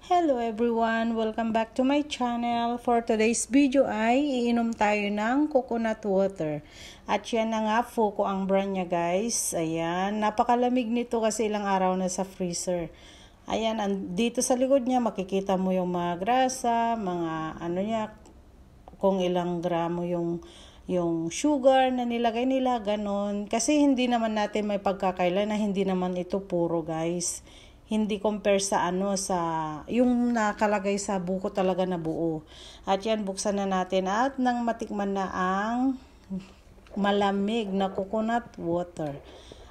Hello everyone! Welcome back to my channel. For today's video ay iinom tayo ng coconut water. At yan na nga, Fuko ang brand niya guys. Ayan, napakalamig nito kasi ilang araw na sa freezer. Ayan, dito sa likod niya makikita mo yung mga grasa, mga ano niya, kung ilang gramo yung sugar na nilagay nila, ganon. Kasi hindi naman natin may pagkakaila na hindi naman ito puro guys. Hindi compare sa yung nakalagay sa buko talaga na buo. At yan, buksan na natin at nang matikman na ang malamig na coconut water.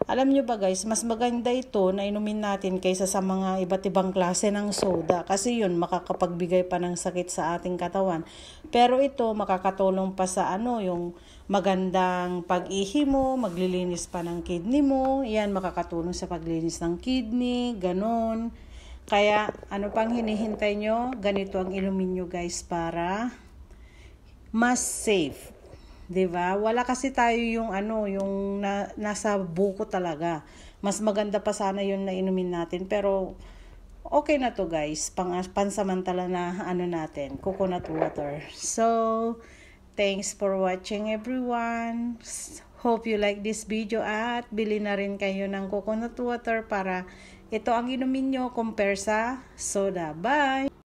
Alam nyo ba guys, mas maganda ito na inumin natin kaysa sa mga iba't ibang klase ng soda. Kasi yun, makakapagbigay pa ng sakit sa ating katawan. Pero ito, makakatulong pa sa yung magandang pag-ihi mo, maglilinis pa ng kidney mo. Yan, makakatulong sa paglinis ng kidney, ganon. Kaya, ano pang hinihintay nyo? Ganito ang inumin nyo guys para mas safe. 'Di ba? Wala kasi tayo yung nasa buko talaga. Mas maganda pa sana yun na inumin natin, pero okay na to guys. Pansamantala na natin, coconut water. So, thanks for watching everyone. Hope you like this video at bili na rin kayo ng coconut water para ito ang inumin nyo compare sa soda. Bye!